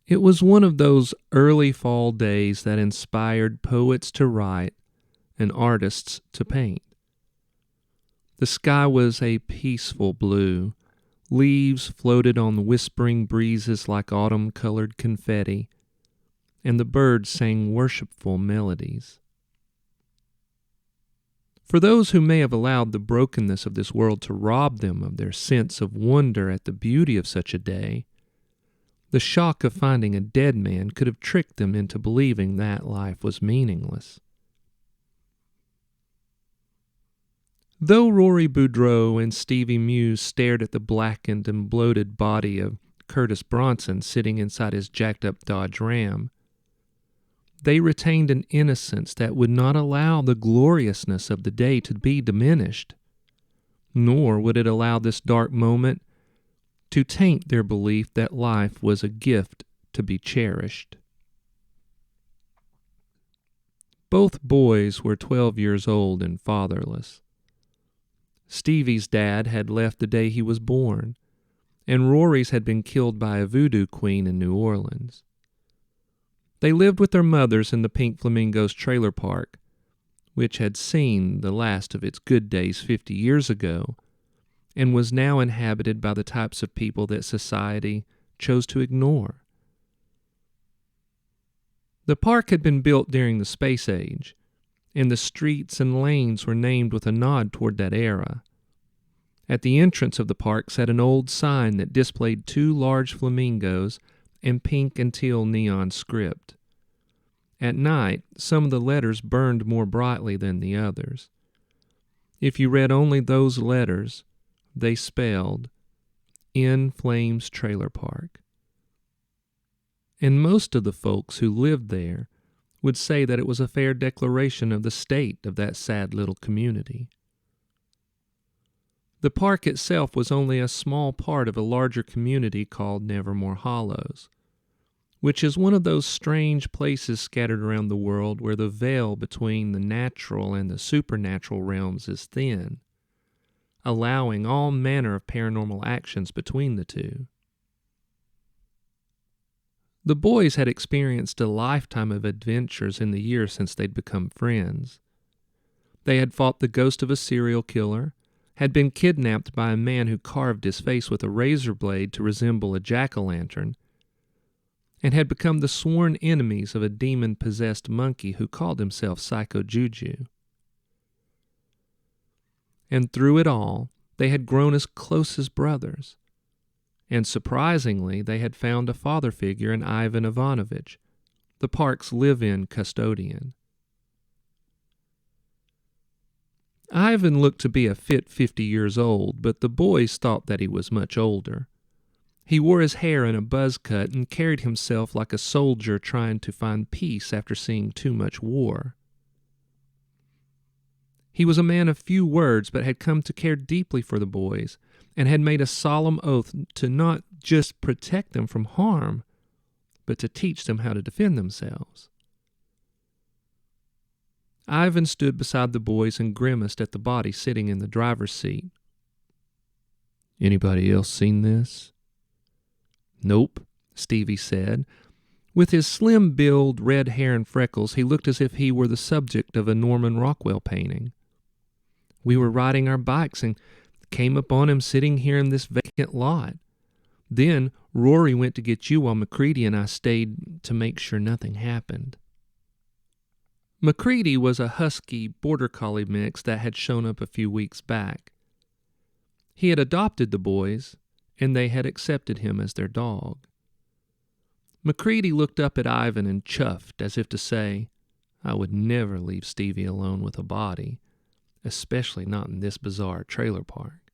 It was one of those early fall days that inspired poets to write and artists to paint. The sky was a peaceful blue. Leaves floated on whispering breezes like autumn-colored confetti, and the birds sang worshipful melodies. For those who may have allowed the brokenness of this world to rob them of their sense of wonder at the beauty of such a day, the shock of finding a dead man could have tricked them into believing that life was meaningless. Though Rory Boudreau and Stevie Muse stared at the blackened and bloated body of Curtis Bronson sitting inside his jacked-up Dodge Ram, they retained an innocence that would not allow the gloriousness of the day to be diminished, nor would it allow this dark moment to taint their belief that life was a gift to be cherished. Both boys were 12 years old and fatherless. Stevie's dad had left the day he was born, and Rory's had been killed by a voodoo queen in New Orleans. They lived with their mothers in the Pink Flamingoes trailer park, which had seen the last of its good days 50 years ago, and was now inhabited by the types of people that society chose to ignore. The park had been built during the space age, and the streets and lanes were named with a nod toward that era. At the entrance of the park sat an old sign that displayed 2 large flamingos and pink and teal neon script. At night, some of the letters burned more brightly than the others. If you read only those letters, they spelled In Flames Trailer Park. And most of the folks who lived there would say that it was a fair declaration of the state of that sad little community. The park itself was only a small part of a larger community called Nevermore Hollows, which is one of those strange places scattered around the world where the veil between the natural and the supernatural realms is thin, allowing all manner of paranormal actions between the two. The boys had experienced a lifetime of adventures in the years since they'd become friends. They had fought the ghost of a serial killer, had been kidnapped by a man who carved his face with a razor blade to resemble a jack-o'-lantern, and had become the sworn enemies of a demon-possessed monkey who called himself Psycho Juju. And through it all, they had grown as close as brothers. And surprisingly, they had found a father figure in Ivan Ivanovich, the park's live-in custodian. Ivan looked to be a fit 50 years old, but the boys thought that he was much older. He wore his hair in a buzz cut and carried himself like a soldier trying to find peace after seeing too much war. He was a man of few words, but had come to care deeply for the boys, and had made a solemn oath to not just protect them from harm, but to teach them how to defend themselves. Ivan stood beside the boys and grimaced at the body sitting in the driver's seat. "Anybody else seen this?" "Nope," Stevie said. With his slim build, red hair, and freckles, he looked as if he were the subject of a Norman Rockwell painting. "We were riding our bikes and came upon him sitting here in this vacant lot. Then Rory went to get you while McCready and I stayed to make sure nothing happened." McCready was a husky border collie mix that had shown up a few weeks back. He had adopted the boys, and they had accepted him as their dog. McCready looked up at Ivan and chuffed, as if to say, "I would never leave Stevie alone with a body, especially not in this bizarre trailer park."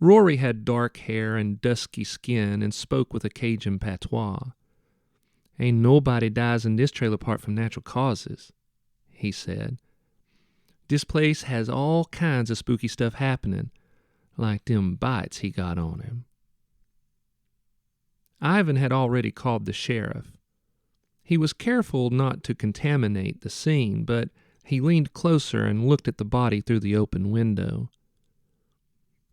Rory had dark hair and dusky skin and spoke with a Cajun patois. "Ain't nobody dies in this trailer park from natural causes," he said. "This place has all kinds of spooky stuff happening, like them bites he got on him." Ivan had already called the sheriff. He was careful not to contaminate the scene, but He leaned closer and looked at the body through the open window.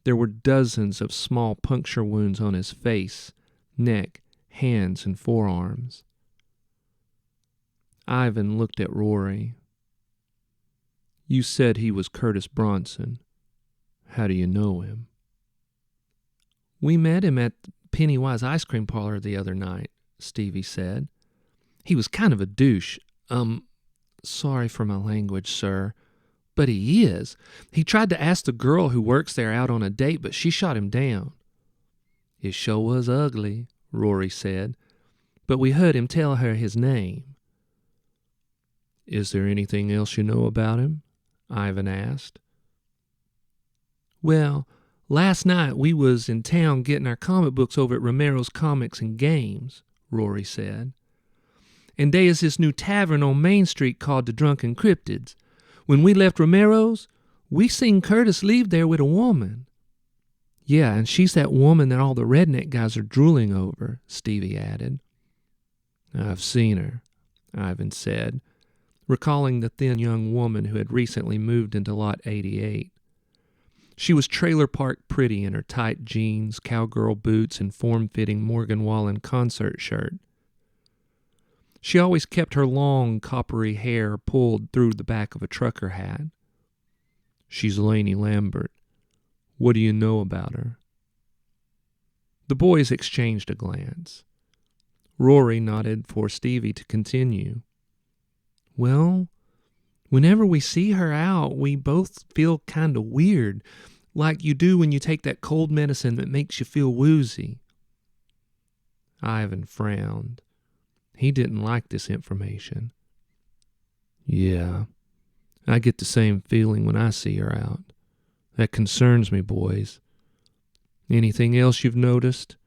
There were dozens of small puncture wounds on his face, neck, hands, and forearms. Ivan looked at Rory. "You said he was Curtis Bronson. How do you know him?" "We met him at Pennywise ice cream parlor the other night," Stevie said. "He was kind of a douche. Sorry for my language, sir. But he is. He tried to ask the girl who works there out on a date, but she shot him down." "It sure was ugly," Rory said. "But we heard him tell her his name." "Is there anything else you know about him?" Ivan asked. "Well, last night we was in town getting our comic books over at Romero's Comics and Games," Rory said. "And there is this new tavern on Main Street called the Drunken Cryptids. When we left Romero's, we seen Curtis leave there with a woman." "Yeah, and she's that woman that all the redneck guys are drooling over," Stevie added. "I've seen her," Ivan said, recalling the thin young woman who had recently moved into Lot 88. She was trailer park pretty in her tight jeans, cowgirl boots, and form-fitting Morgan Wallen concert shirt. She always kept her long, coppery hair pulled through the back of a trucker hat. "She's Laney Lambert. What do you know about her?" The boys exchanged a glance. Rory nodded for Stevie to continue. "Well, whenever we see her out, we both feel kind of weird, like you do when you take that cold medicine that makes you feel woozy." Ivan frowned. He didn't like this information. "Yeah, I get the same feeling when I see her out. That concerns me, boys. Anything else you've noticed?"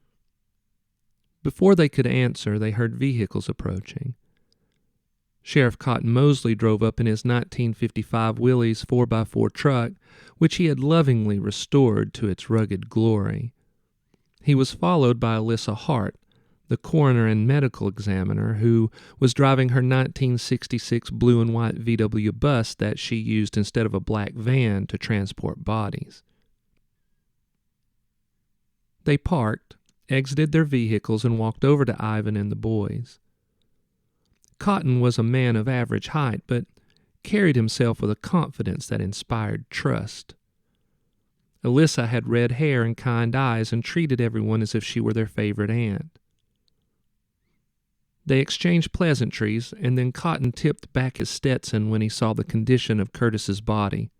Before they could answer, they heard vehicles approaching. Sheriff Cotton Mosley drove up in his 1955 Willys 4x4 truck, which he had lovingly restored to its rugged glory. He was followed by Alyssa Hart, the coroner and medical examiner, who was driving her 1966 blue and white VW bus that she used instead of a black van to transport bodies. They parked, exited their vehicles, and walked over to Ivan and the boys. Cotton was a man of average height, but carried himself with a confidence that inspired trust. Alyssa had red hair and kind eyes and treated everyone as if she were their favorite aunt. They exchanged pleasantries, and then Cotton tipped back his Stetson when he saw the condition of Curtis's body.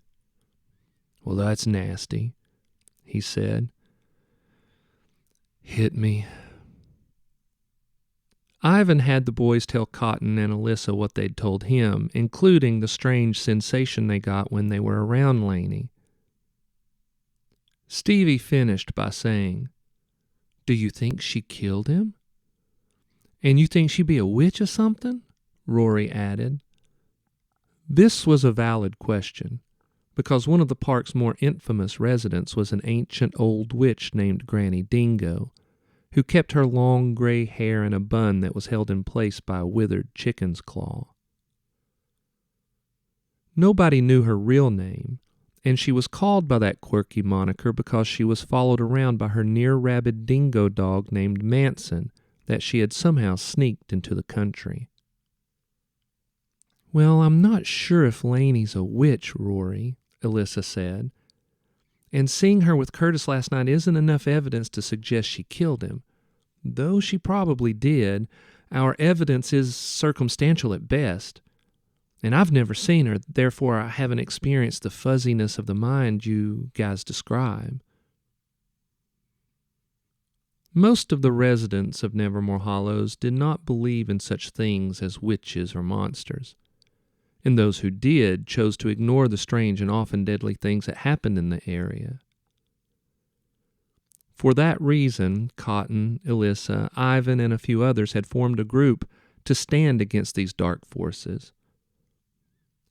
"Well, that's nasty," he said. "Hit me." Ivan had the boys tell Cotton and Alyssa what they'd told him, including the strange sensation they got when they were around Laney. Stevie finished by saying, "Do you think she killed him?" "And you think she'd be a witch or something?" Rory added. This was a valid question, because one of the park's more infamous residents was an ancient old witch named Granny Dingo, who kept her long gray hair in a bun that was held in place by a withered chicken's claw. Nobody knew her real name, and she was called by that quirky moniker because she was followed around by her near-rabid dingo dog named Manson that she had somehow sneaked into the country. "Well, I'm not sure if Laney's a witch, Rory," Alyssa said. "And seeing her with Curtis last night isn't enough evidence to suggest she killed him. Though she probably did, our evidence is circumstantial at best. And I've never seen her, therefore I haven't experienced the fuzziness of the mind you guys describe." Most of the residents of Nevermore Hollows did not believe in such things as witches or monsters, and those who did chose to ignore the strange and often deadly things that happened in the area. For that reason, Cotton, Alyssa, Ivan, and a few others had formed a group to stand against these dark forces.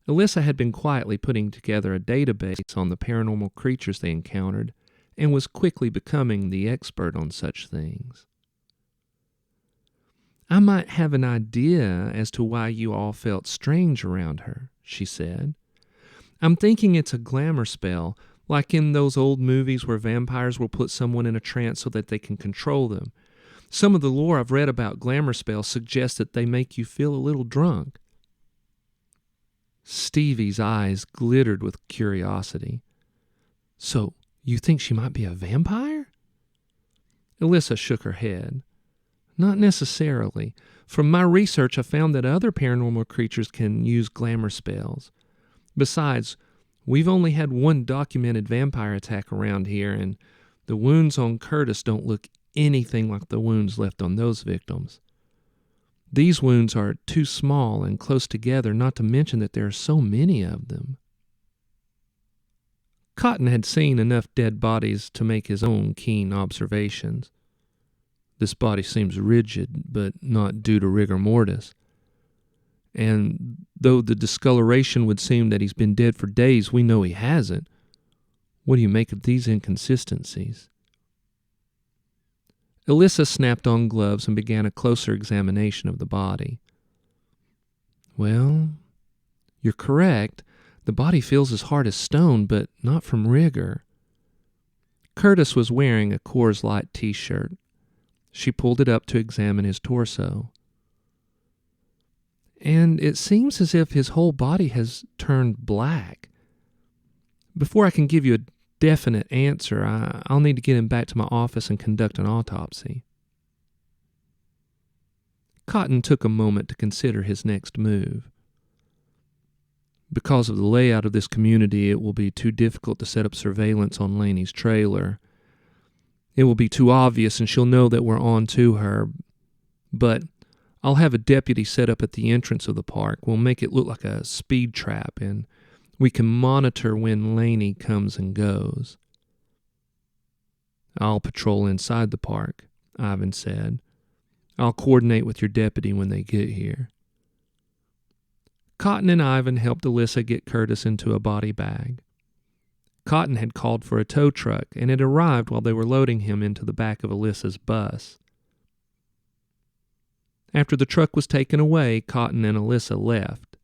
Alyssa had been quietly putting together a database on the paranormal creatures they encountered, and was quickly becoming the expert on such things. "I might have an idea as to why you all felt strange around her," she said. "I'm thinking it's a glamour spell, like in those old movies where vampires will put someone in a trance so that they can control them. Some of the lore I've read about glamour spells suggests that they make you feel a little drunk." Stevie's eyes glittered with curiosity. "So, you think she might be a vampire?" Alyssa shook her head. "Not necessarily. From my research, I found that other paranormal creatures can use glamour spells. Besides, we've only had one documented vampire attack around here, and the wounds on Curtis don't look anything like the wounds left on those victims. These wounds are too small and close together, not to mention that there are so many of them." Cotton had seen enough dead bodies to make his own keen observations. "This body seems rigid, but not due to rigor mortis. And though the discoloration would seem that he's been dead for days, we know he hasn't. What do you make of these inconsistencies?" Alyssa snapped on gloves and began a closer examination of the body. "Well, you're correct. The body feels as hard as stone, but not from rigor." Curtis was wearing a Coors Light t-shirt. She pulled it up to examine his torso. "And it seems as if his whole body has turned black. Before I can give you a definite answer, I'll need to get him back to my office and conduct an autopsy." Cotton took a moment to consider his next move. "Because of the layout of this community, it will be too difficult to set up surveillance on Laney's trailer. It will be too obvious and she'll know that we're on to her. But I'll have a deputy set up at the entrance of the park. We'll make it look like a speed trap, and we can monitor when Laney comes and goes." "I'll patrol inside the park," Ivan said. "I'll coordinate with your deputy when they get here." Cotton and Ivan helped Alyssa get Curtis into a body bag. Cotton had called for a tow truck, and it arrived while they were loading him into the back of Alyssa's bus. After the truck was taken away, Cotton and Alyssa left.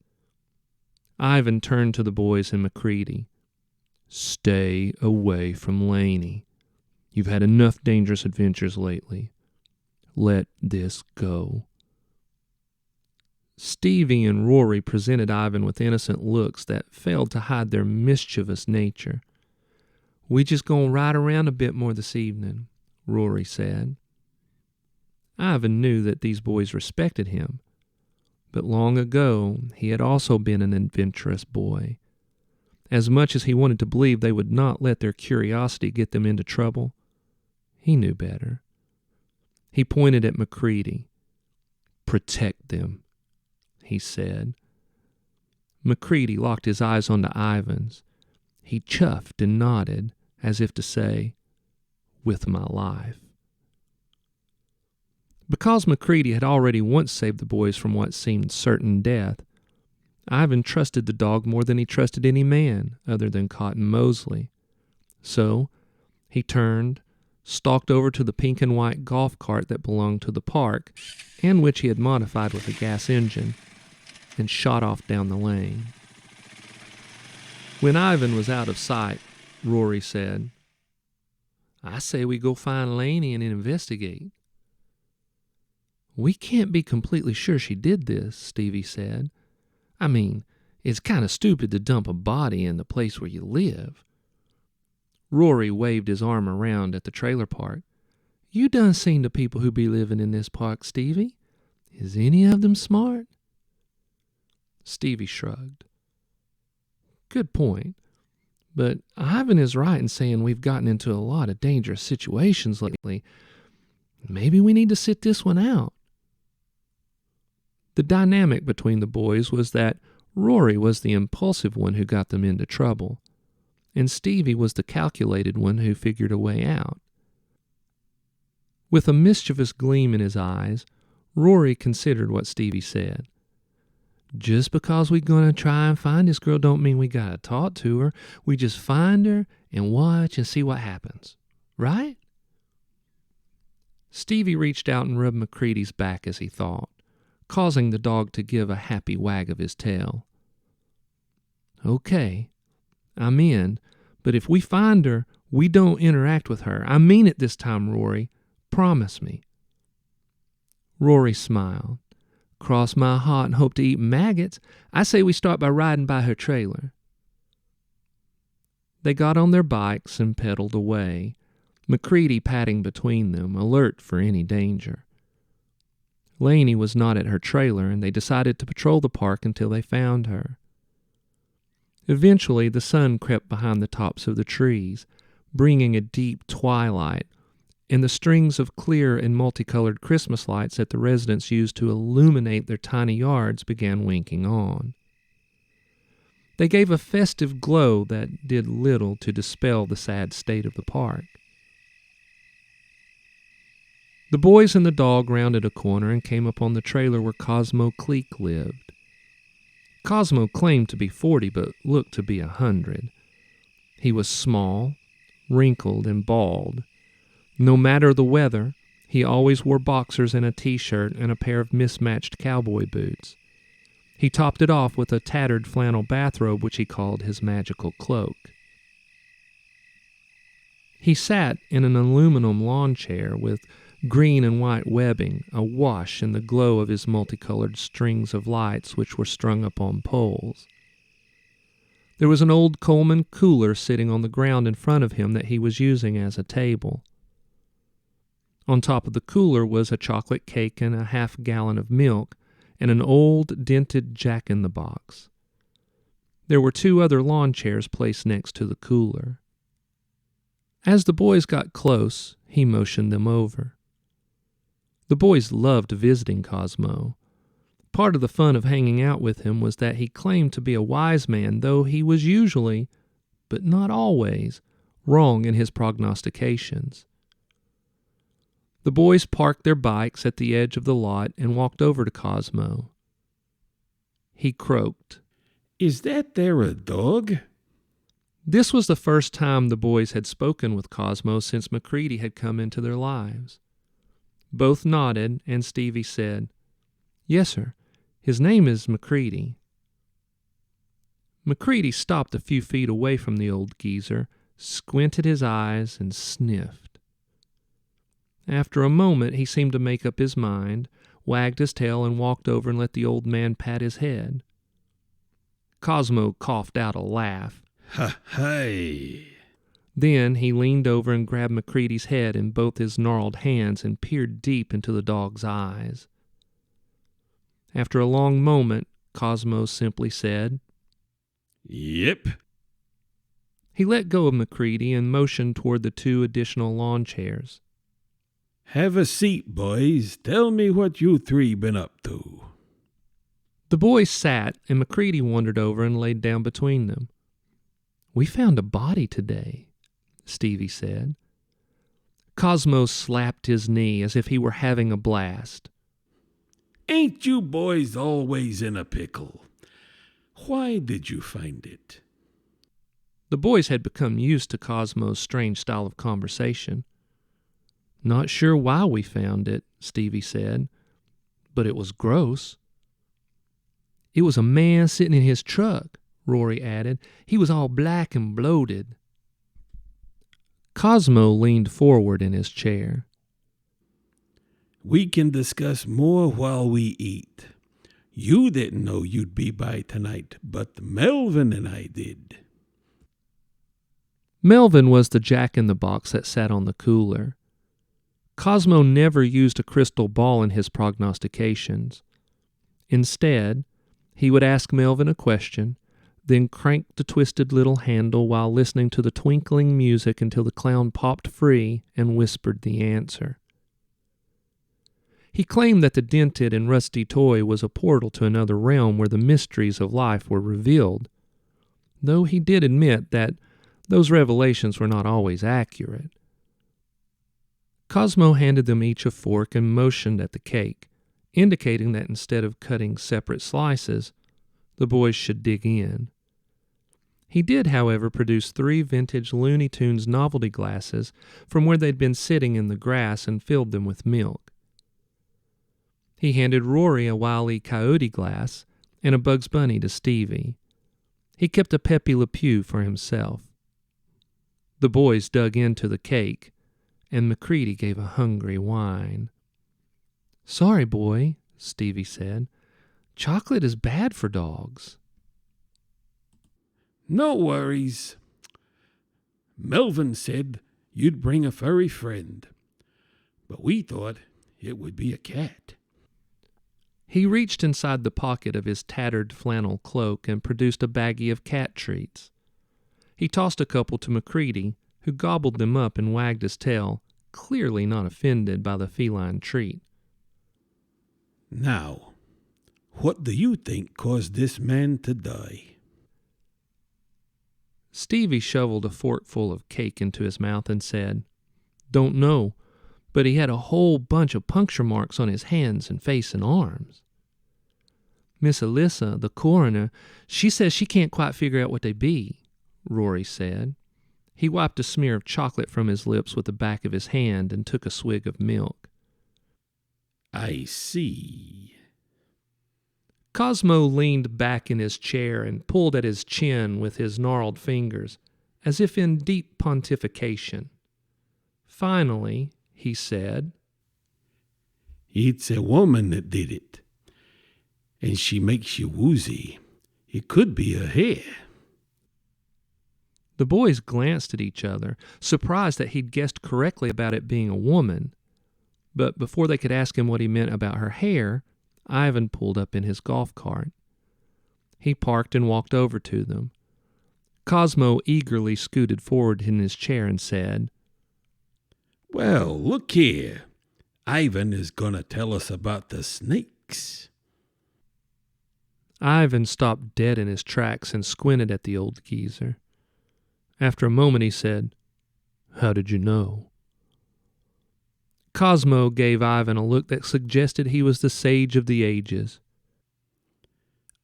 Ivan turned to the boys and McCready. "Stay away from Laney. You've had enough dangerous adventures lately. Let this go." Stevie and Rory presented Ivan with innocent looks that failed to hide their mischievous nature. "We just gonna ride around a bit more this evening," Rory said. Ivan knew that these boys respected him, but long ago he had also been an adventurous boy. As much as he wanted to believe they would not let their curiosity get them into trouble, he knew better. He pointed at McCready. "Protect them," he said. McCready locked his eyes onto Ivan's. He chuffed and nodded, as if to say, "With my life." Because McCready had already once saved the boys from what seemed certain death, Ivan trusted the dog more than he trusted any man other than Cotton Mosley. So he turned, stalked over to the pink and white golf cart that belonged to the park, and which he had modified with a gas engine, and shot off down the lane. When Ivan was out of sight, Rory said, "I say we go find Laney and investigate." "We can't be completely sure she did this," Stevie said. "I mean, it's kind of stupid to dump a body in the place where you live." Rory waved his arm around at the trailer park. "You done seen the people who be living in this park, Stevie. Is any of them smart?" Stevie shrugged. "Good point. But Ivan is right in saying we've gotten into a lot of dangerous situations lately. Maybe we need to sit this one out." The dynamic between the boys was that Rory was the impulsive one who got them into trouble, and Stevie was the calculated one who figured a way out. With a mischievous gleam in his eyes, Rory considered what Stevie said. "Just because we're going to try and find this girl don't mean we got to talk to her. We just find her and watch and see what happens. Right?" Stevie reached out and rubbed McCready's back as he thought, causing the dog to give a happy wag of his tail. Okay, I'm in, but if we find her, we don't interact with her. I mean it this time, Rory. Promise me. Rory smiled. Cross my heart and hope to eat maggots. I say we start by riding by her trailer. They got on their bikes and pedaled away, McCready padding between them, alert for any danger. Laney was not at her trailer, and they decided to patrol the park until they found her. Eventually, the sun crept behind the tops of the trees, bringing a deep twilight, and the strings of clear and multicolored Christmas lights that the residents used to illuminate their tiny yards began winking on. They gave a festive glow that did little to dispel the sad state of the park. The boys and the dog rounded a corner and came upon the trailer where Cosmo Cleek lived. Cosmo claimed to be 40, but looked to be 100. He was small, wrinkled, and bald. No matter the weather, he always wore boxers and a t-shirt and a pair of mismatched cowboy boots. He topped it off with a tattered flannel bathrobe which he called his magical cloak. He sat in an aluminum lawn chair with green and white webbing, awash in the glow of his multicolored strings of lights which were strung up on poles. There was an old Coleman cooler sitting on the ground in front of him that he was using as a table. On top of the cooler was a chocolate cake and a half-gallon of milk, and an old dented jack-in-the-box. There were 2 other lawn chairs placed next to the cooler. As the boys got close, he motioned them over. The boys loved visiting Cosmo. Part of the fun of hanging out with him was that he claimed to be a wise man, though he was usually, but not always, wrong in his prognostications. The boys parked their bikes at the edge of the lot and walked over to Cosmo. He croaked. "Is that there a dog?" This was the first time the boys had spoken with Cosmo since McCready had come into their lives. Both nodded, and Stevie said, "Yes, sir. His name is McCready." McCready stopped a few feet away from the old geezer, squinted his eyes, and sniffed. After a moment, he seemed to make up his mind, wagged his tail, and walked over and let the old man pat his head. Cosmo coughed out a laugh. "Ha-hay!" Then he leaned over and grabbed McCready's head in both his gnarled hands and peered deep into the dog's eyes. After a long moment, Cosmo simply said, "Yep." He let go of McCready and motioned toward the 2 additional lawn chairs. "Have a seat, boys. Tell me what you 3 been up to." The boys sat, and McCready wandered over and laid down between them. "We found a body today," Stevie said. Cosmo slapped his knee as if he were having a blast. "Ain't you boys always in a pickle? Why did you find it?" The boys had become used to Cosmo's strange style of conversation. "Not sure why we found it," Stevie said, "but it was gross." "It was a man sitting in his truck," Rory added. "He was all black and bloated." Cosmo leaned forward in his chair. "We can discuss more while we eat. You didn't know you'd be by tonight, but Melvin and I did." Melvin was the jack-in-the-box that sat on the cooler. Cosmo never used a crystal ball in his prognostications. Instead, he would ask Melvin a question, then crank the twisted little handle while listening to the twinkling music until the clown popped free and whispered the answer. He claimed that the dented and rusty toy was a portal to another realm where the mysteries of life were revealed, though he did admit that those revelations were not always accurate. Cosmo handed them each a fork and motioned at the cake, indicating that instead of cutting separate slices, the boys should dig in. He did, however, produce 3 vintage Looney Tunes novelty glasses from where they'd been sitting in the grass and filled them with milk. He handed Rory a Wile E. Coyote glass and a Bugs Bunny to Stevie. He kept a Pepe Le Pew for himself. The boys dug into the cake, and Macready gave a hungry whine. "Sorry, boy," Stevie said. "Chocolate is bad for dogs." No worries. Melvin said you'd bring a furry friend, but we thought it would be a cat. He reached inside the pocket of his tattered flannel cloak and produced a baggie of cat treats. He tossed a couple to Macready, who gobbled them up and wagged his tail, clearly not offended by the feline treat. Now, what do you think caused this man to die? Stevie shoveled a forkful of cake into his mouth and said, "Don't know, but he had a whole bunch of puncture marks on his hands and face and arms." "Miss Alyssa, the coroner, she says she can't quite figure out what they be," Rory said. He wiped a smear of chocolate from his lips with the back of his hand and took a swig of milk. I see. Cosmo leaned back in his chair and pulled at his chin with his gnarled fingers, as if in deep pontification. Finally, he said, It's a woman that did it, and she makes you woozy. It could be her hair. The boys glanced at each other, surprised that he'd guessed correctly about it being a woman. But before they could ask him what he meant about her hair, Ivan pulled up in his golf cart. He parked and walked over to them. Cosmo eagerly scooted forward in his chair and said, Well, look here. Ivan is going to tell us about the snakes. Ivan stopped dead in his tracks and squinted at the old geezer. After a moment he said, "How did you know?" Cosmo gave Ivan a look that suggested he was the sage of the ages.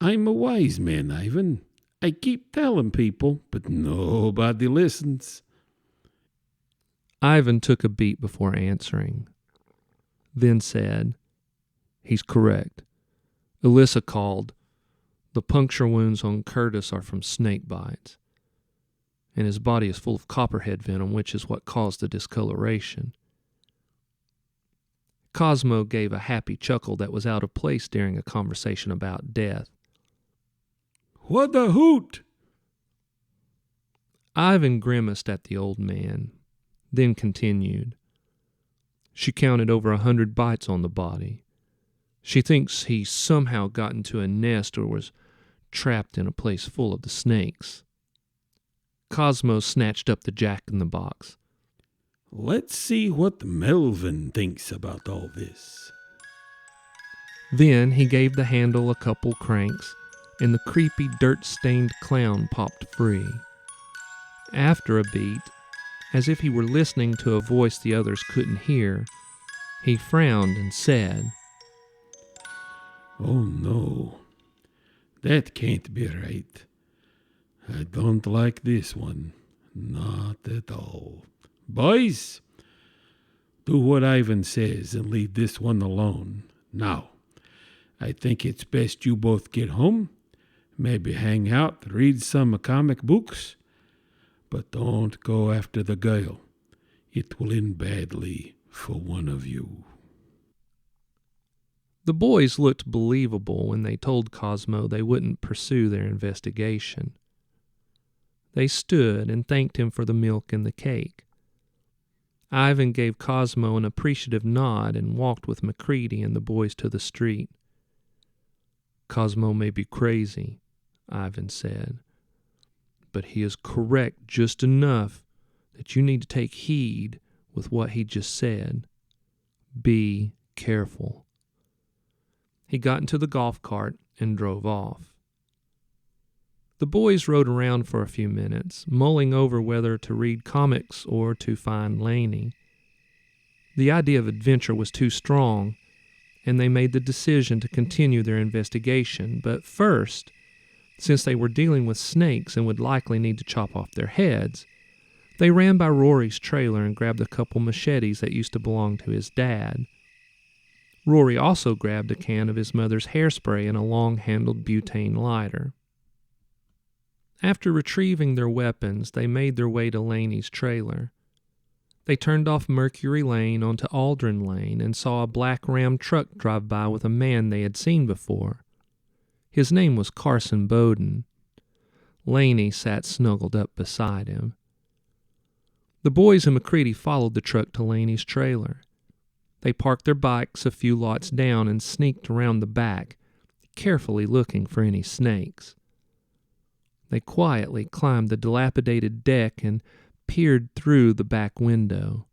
I'm a wise man, Ivan. I keep telling people, but nobody listens. Ivan took a beat before answering, then said, "He's correct. Alyssa called. The puncture wounds on Curtis are from snake bites, and his body is full of copperhead venom, which is what caused the discoloration." Cosmo gave a happy chuckle that was out of place during a conversation about death. What a hoot! Ivan grimaced at the old man, then continued. She counted over 100 bites on the body. She thinks he somehow got into a nest or was trapped in a place full of the snakes. Cosmo snatched up the jack-in-the-box. Let's see what Melvin thinks about all this. Then he gave the handle a couple cranks, and the creepy, dirt-stained clown popped free. After a beat, as if he were listening to a voice the others couldn't hear, he frowned and said, Oh no, that can't be right. I don't like this one, not at all. Boys, do what Ivan says and leave this one alone. Now, I think it's best you both get home, maybe hang out, read some comic books, but don't go after the girl. It will end badly for one of you. The boys looked believable when they told Cosmo they wouldn't pursue their investigation. They stood and thanked him for the milk and the cake. Ivan gave Cosmo an appreciative nod and walked with Macready and the boys to the street. "Cosmo may be crazy," Ivan said, "but he is correct just enough that you need to take heed with what he just said. Be careful." He got into the golf cart and drove off. The boys rode around for a few minutes, mulling over whether to read comics or to find Laney. The idea of adventure was too strong, and they made the decision to continue their investigation. But first, since they were dealing with snakes and would likely need to chop off their heads, they ran by Rory's trailer and grabbed a couple machetes that used to belong to his dad. Rory also grabbed a can of his mother's hairspray and a long-handled butane lighter. After retrieving their weapons, they made their way to Laney's trailer. They turned off Mercury Lane onto Aldrin Lane and saw a black Ram truck drive by with a man they had seen before. His name was Carson Bowden. Laney sat snuggled up beside him. The boys and McCready followed the truck to Laney's trailer. They parked their bikes a few lots down and sneaked around the back, carefully looking for any snakes. They quietly climbed the dilapidated deck and peered through the back window.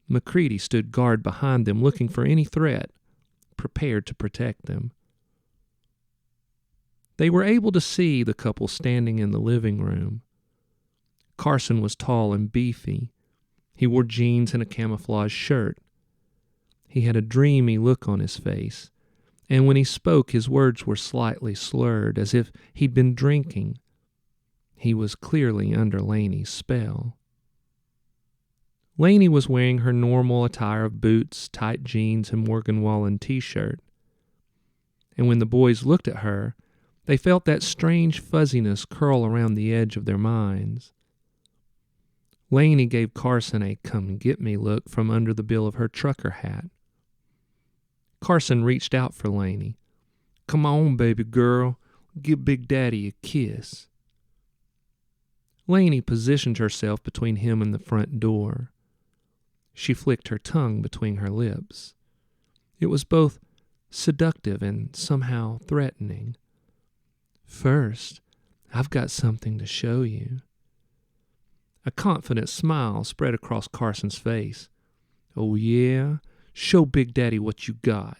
McCready stood guard behind them, looking for any threat, prepared to protect them. They were able to see the couple standing in the living room. Carson was tall and beefy. He wore jeans and a camouflage shirt. He had a dreamy look on his face, and when he spoke, his words were slightly slurred, as if he'd been drinking. He was clearly under Laney's spell. Laney was wearing her normal attire of boots, tight jeans, and Morgan Wallen t-shirt. And when the boys looked at her, they felt that strange fuzziness curl around the edge of their minds. Laney gave Carson a come-get-me look from under the bill of her trucker hat. Carson reached out for Laney. "Come on, baby girl, give Big Daddy a kiss." Laney positioned herself between him and the front door. She flicked her tongue between her lips. It was both seductive and somehow threatening. "First, I've got something to show you." A confident smile spread across Carson's face. "Oh, yeah? Show Big Daddy what you got."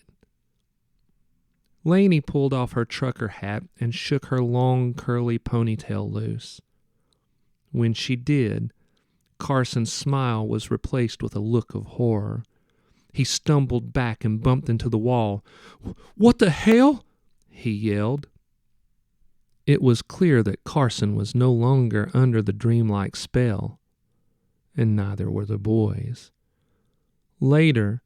Laney pulled off her trucker hat and shook her long, curly ponytail loose. When she did, Carson's smile was replaced with a look of horror. He stumbled back and bumped into the wall. "What the hell?" he yelled. It was clear that Carson was no longer under the dreamlike spell, and neither were the boys. Later,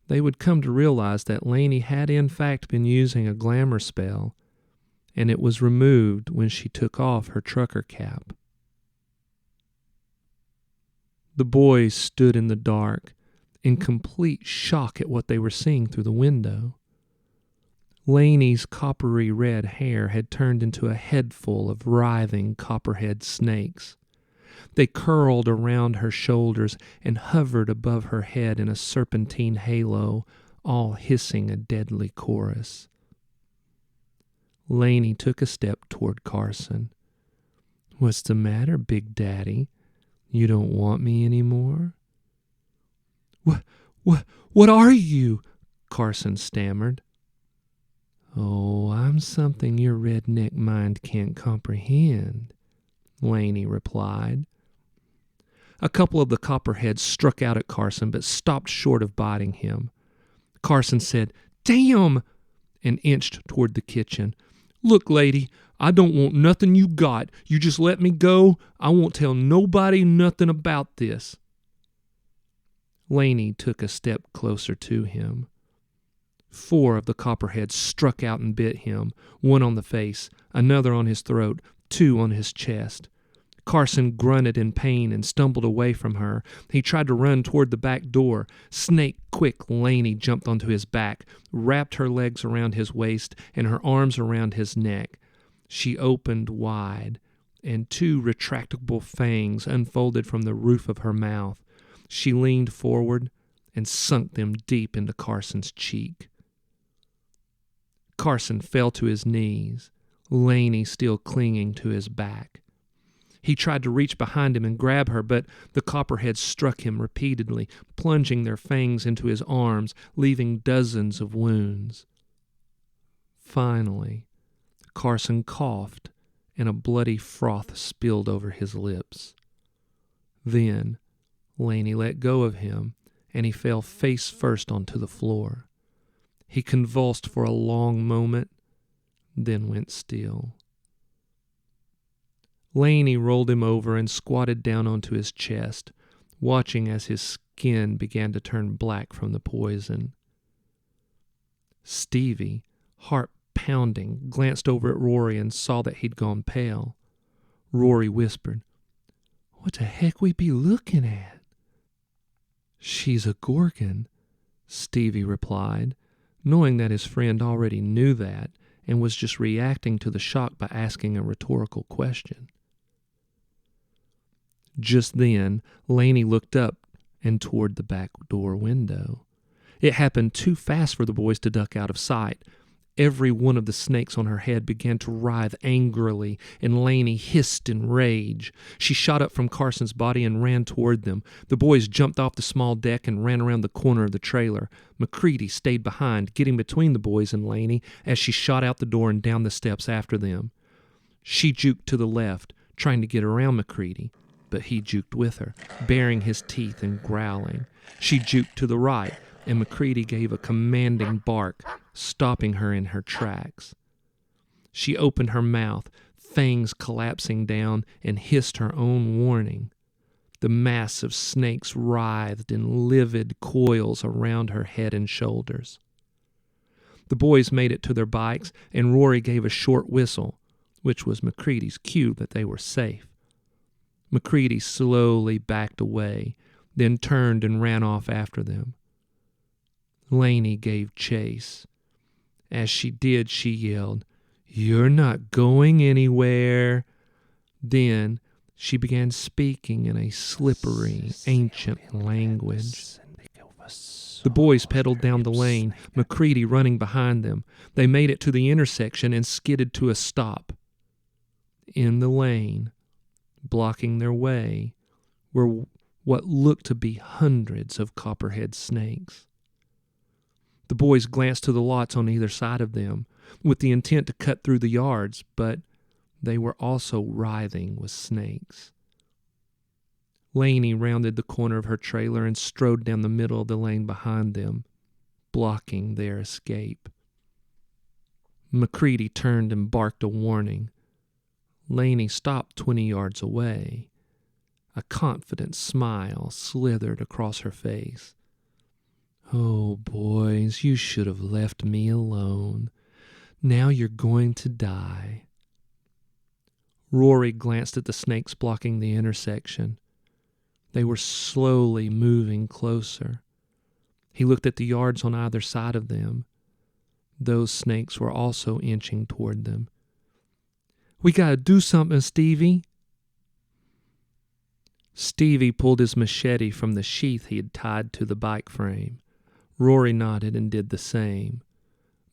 they would come to realize that Laney had in fact been using a glamour spell, and it was removed when she took off her trucker cap. The boys stood in the dark, in complete shock at what they were seeing through the window. Laney's coppery red hair had turned into a headful of writhing copperhead snakes. They curled around her shoulders and hovered above her head in a serpentine halo, all hissing a deadly chorus. Laney took a step toward Carson. "What's the matter, Big Daddy? You don't want me anymore?" What are you?" Carson stammered. "Oh, I'm something your redneck mind can't comprehend," Laney replied. A couple of the copperheads struck out at Carson, but stopped short of biting him. Carson said, "Damn!" and inched toward the kitchen. "Look, lady, I don't want nothing you got. You just let me go. I won't tell nobody nothing about this." Laney took a step closer to him. 4 of the copperheads struck out and bit him, 1 on the face, another on his throat, 2 on his chest. Carson grunted in pain and stumbled away from her. He tried to run toward the back door. Snake quick, Laney jumped onto his back, wrapped her legs around his waist and her arms around his neck. She opened wide, and 2 retractable fangs unfolded from the roof of her mouth. She leaned forward and sunk them deep into Carson's cheek. Carson fell to his knees, Laney still clinging to his back. He tried to reach behind him and grab her, but the copperheads struck him repeatedly, plunging their fangs into his arms, leaving dozens of wounds. Finally, Carson coughed, and a bloody froth spilled over his lips. Then, Laney let go of him, and he fell face first onto the floor. He convulsed for a long moment, then went still. Laney rolled him over and squatted down onto his chest, watching as his skin began to turn black from the poison. Stevie, heart pounding, glanced over at Rory and saw that he'd gone pale. Rory whispered, "What the heck we be looking at?" "She's a Gorgon," Stevie replied, knowing that his friend already knew that and was just reacting to the shock by asking a rhetorical question. Just then, Laney looked up and toward the back door window. It happened too fast for the boys to duck out of sight. Every one of the snakes on her head began to writhe angrily, and Laney hissed in rage. She shot up from Carson's body and ran toward them. The boys jumped off the small deck and ran around the corner of the trailer. McCready stayed behind, getting between the boys and Laney as she shot out the door and down the steps after them. She juked to the left, trying to get around McCready, but he juked with her, baring his teeth and growling. She juked to the right, and McCready gave a commanding bark, stopping her in her tracks. She opened her mouth, fangs collapsing down, and hissed her own warning. The mass of snakes writhed in livid coils around her head and shoulders. The boys made it to their bikes, and Rory gave a short whistle, which was McCready's cue that they were safe. McCready slowly backed away, then turned and ran off after them. Laney gave chase. As she did, she yelled, "You're not going anywhere." Then she began speaking in a slippery, ancient language. The boys pedaled down the lane, McCready running behind them. They made it to the intersection and skidded to a stop. In the lane, blocking their way, were what looked to be hundreds of copperhead snakes. The boys glanced to the lots on either side of them, with the intent to cut through the yards, but they were also writhing with snakes. Laney rounded the corner of her trailer and strode down the middle of the lane behind them, blocking their escape. McCready turned and barked a warning. Laney stopped 20 yards away. A confident smile slithered across her face. "Oh, boys, you should have left me alone. Now you're going to die." Rory glanced at the snakes blocking the intersection. They were slowly moving closer. He looked at the yards on either side of them. Those snakes were also inching toward them. "We gotta do something, Stevie." Stevie pulled his machete from the sheath he had tied to the bike frame. Rory nodded and did the same.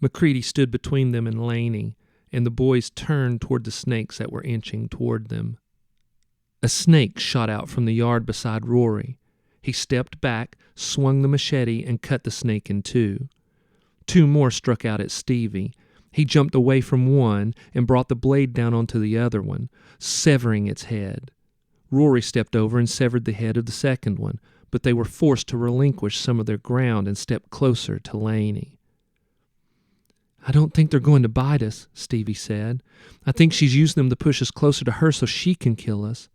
McCready stood between them and Laney, and the boys turned toward the snakes that were inching toward them. A snake shot out from the yard beside Rory. He stepped back, swung the machete, and cut the snake in two. Two more struck out at Stevie. He jumped away from one and brought the blade down onto the other one, severing its head. Rory stepped over and severed the head of the second one, but they were forced to relinquish some of their ground and step closer to Laney. "I don't think they're going to bite us," Stevie said. "I think she's used them to push us closer to her so she can kill us."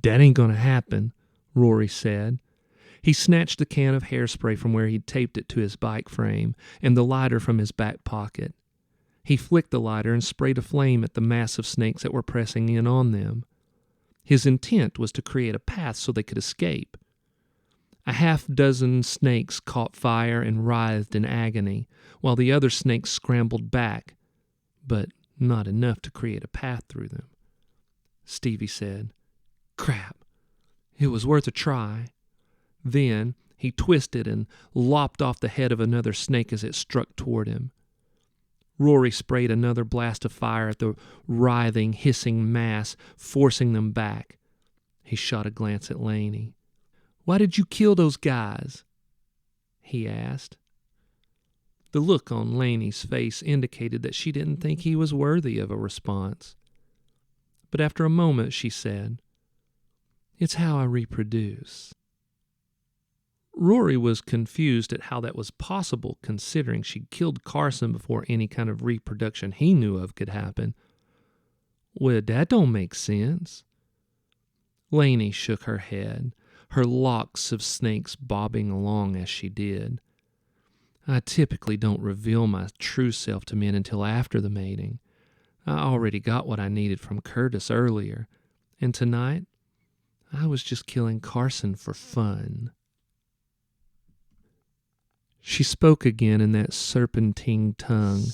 "That ain't going to happen," Rory said. He snatched the can of hairspray from where he'd taped it to his bike frame and the lighter from his back pocket. He flicked the lighter and sprayed a flame at the mass of snakes that were pressing in on them. His intent was to create a path so they could escape. A half-dozen snakes caught fire and writhed in agony, while the other snakes scrambled back, but not enough to create a path through them. Stevie said, "Crap, it was worth a try." Then he twisted and lopped off the head of another snake as it struck toward him. Rory sprayed another blast of fire at the writhing, hissing mass, forcing them back. He shot a glance at Laney. "Why did you kill those guys?" he asked. The look on Laney's face indicated that she didn't think he was worthy of a response. But after a moment she said, "It's how I reproduce." Rory was confused at how that was possible, considering she'd killed Carson before any kind of reproduction he knew of could happen. "Well, that don't make sense." Laney shook her head, her locks of snakes bobbing along as she did. I typically don't reveal my true self to men until after the mating. I already got what I needed from Curtis earlier, and tonight I was just killing Carson for fun." She spoke again in that serpentine tongue,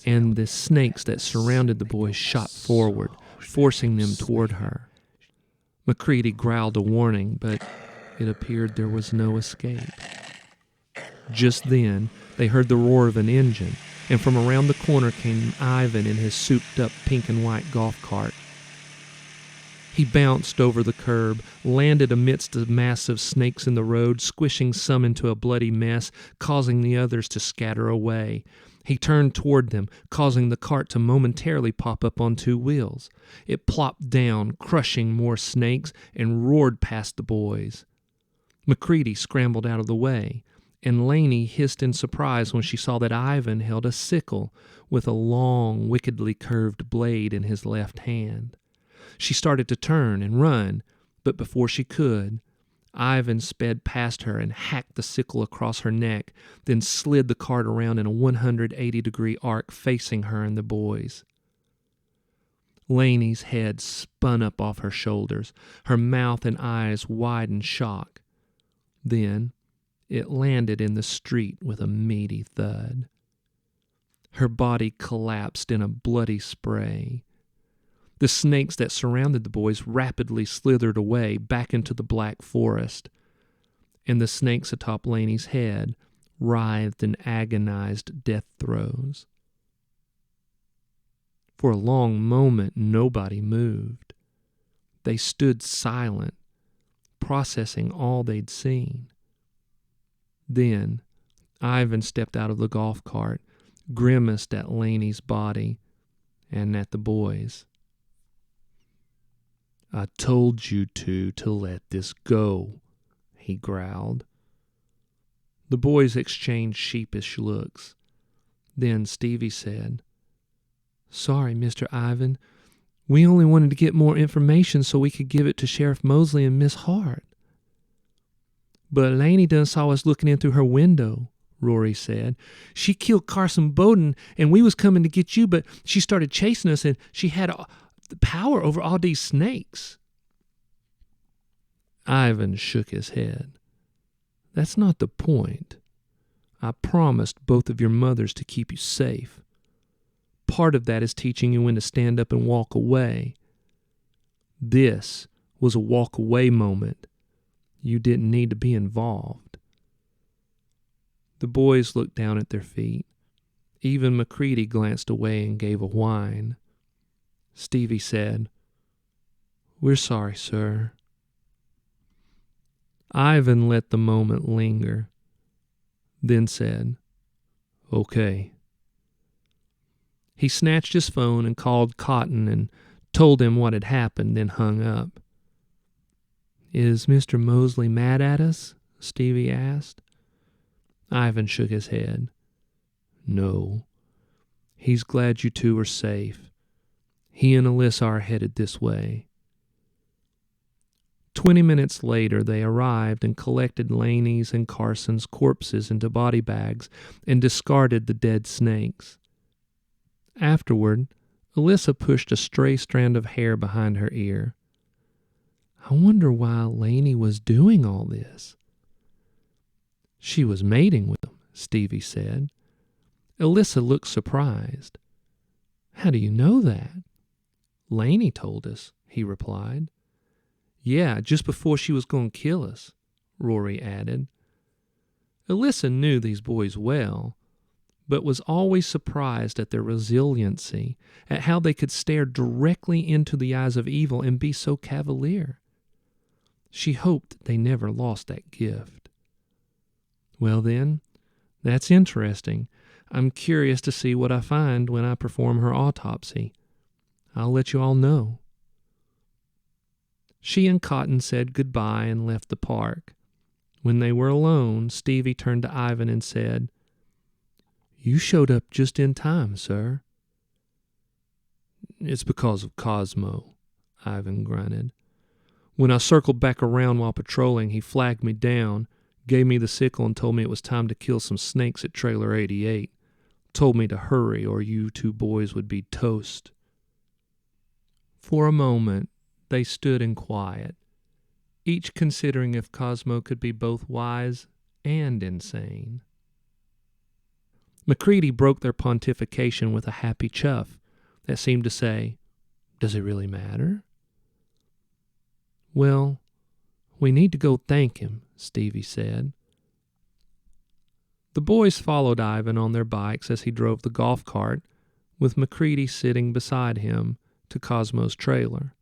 and the snakes that surrounded the boys shot forward, forcing them toward her. McCready growled a warning, but it appeared there was no escape. Just then, they heard the roar of an engine, and from around the corner came Ivan in his souped-up pink and white golf cart. He bounced over the curb, landed amidst the massive snakes in the road, squishing some into a bloody mess, causing the others to scatter away. He turned toward them, causing the cart to momentarily pop up on two wheels. It plopped down, crushing more snakes, and roared past the boys. McCready scrambled out of the way, and Laney hissed in surprise when she saw that Ivan held a sickle with a long, wickedly curved blade in his left hand. She started to turn and run, but before she could, Ivan sped past her and hacked the sickle across her neck, then slid the cart around in a 180-degree arc facing her and the boys. Laney's head spun up off her shoulders, her mouth and eyes wide in shock. Then it landed in the street with a meaty thud. Her body collapsed in a bloody spray. The snakes that surrounded the boys rapidly slithered away back into the black forest, and the snakes atop Laney's head writhed in agonized death throes. For a long moment, nobody moved. They stood silent, processing all they'd seen. Then, Ivan stepped out of the golf cart, grimaced at Laney's body and at the boys. "I told you to let this go," he growled. The boys exchanged sheepish looks. Then Stevie said, "Sorry, Mr. Ivan. We only wanted to get more information so we could give it to Sheriff Mosley and Miss Hart." "But Laney done saw us looking in through her window," Rory said. "She killed Carson Bowden, and we was coming to get you, but she started chasing us, and she had the power over all these snakes." Ivan shook his head. "That's not the point. I promised both of your mothers to keep you safe. Part of that is teaching you when to stand up and walk away. This was a walk-away moment. You didn't need to be involved." The boys looked down at their feet. Even McCready glanced away and gave a whine. Stevie said, "We're sorry, sir." Ivan let the moment linger, then said, "Okay." He snatched his phone and called Cotton and told him what had happened, then hung up. "Is Mr. Mosley mad at us?" Stevie asked. Ivan shook his head. "No. He's glad you two are safe. He and Alyssa are headed this way." 20 minutes later, they arrived and collected Laney's and Carson's corpses into body bags and discarded the dead snakes. Afterward, Alyssa pushed a stray strand of hair behind her ear. "I wonder why Laney was doing all this." "She was mating with them," Stevie said. Alyssa looked surprised. "How do you know that?" "Laney told us," he replied. "Yeah, just before she was going to kill us," Rory added. Alyssa knew these boys well, but was always surprised at their resiliency, at how they could stare directly into the eyes of evil and be so cavalier. She hoped they never lost that gift. "Well then, that's interesting. I'm curious to see what I find when I perform her autopsy. I'll let you all know." She and Cotton said goodbye and left the park. When they were alone, Stevie turned to Ivan and said, "You showed up just in time, sir." "It's because of Cosmo," Ivan grunted. "When I circled back around while patrolling, he flagged me down, Gave me the sickle and told me it was time to kill some snakes at Trailer 88. Told me to hurry or you two boys would be toast. For a moment, they stood in quiet, each considering if Cosmo could be both wise and insane. MacReady broke their pontification with a happy chuff that seemed to say, "Does it really matter?" "Well, we need to go thank him," Stevie said. The boys followed Ivan on their bikes as he drove the golf cart, with MacReady sitting beside him, to Cosmo's trailer.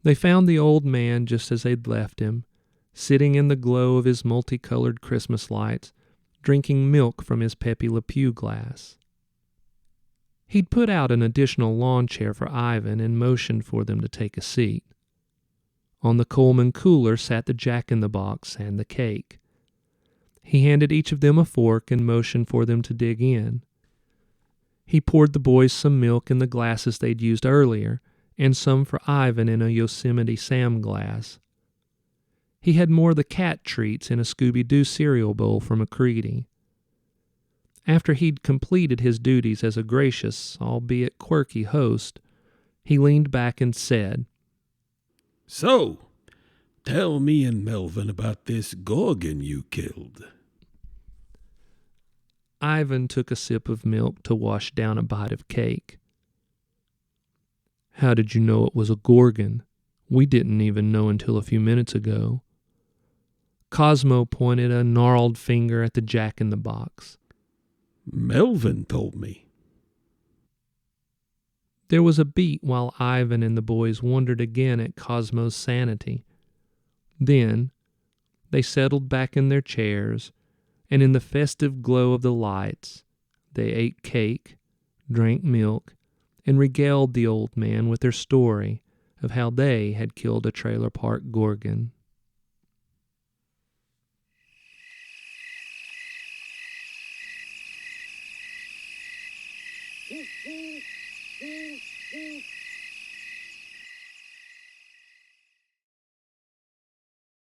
They found the old man just as they'd left him, sitting in the glow of his multicolored Christmas lights, drinking milk from his Pepe Le Pew glass. He'd put out an additional lawn chair for Ivan and motioned for them to take a seat. On the Coleman cooler sat the Jack-in-the-Box and the cake. He handed each of them a fork and motioned for them to dig in. He poured the boys some milk in the glasses they'd used earlier, and some for Ivan in a Yosemite Sam glass. He had more of the cat treats in a Scooby-Doo cereal bowl for MacReady. After he'd completed his duties as a gracious, albeit quirky host, he leaned back and said, "So, tell me and Melvin about this Gorgon you killed." Ivan took a sip of milk to wash down a bite of cake. "How did you know it was a Gorgon? We didn't even know until a few minutes ago." Cosmo pointed a gnarled finger at the Jack-in-the-Box. "Melvin told me." There was a beat while Ivan and the boys wondered again at Cosmo's sanity. Then they settled back in their chairs, and in the festive glow of the lights, they ate cake, drank milk, and regaled the old man with their story of how they had killed a trailer park Gorgon.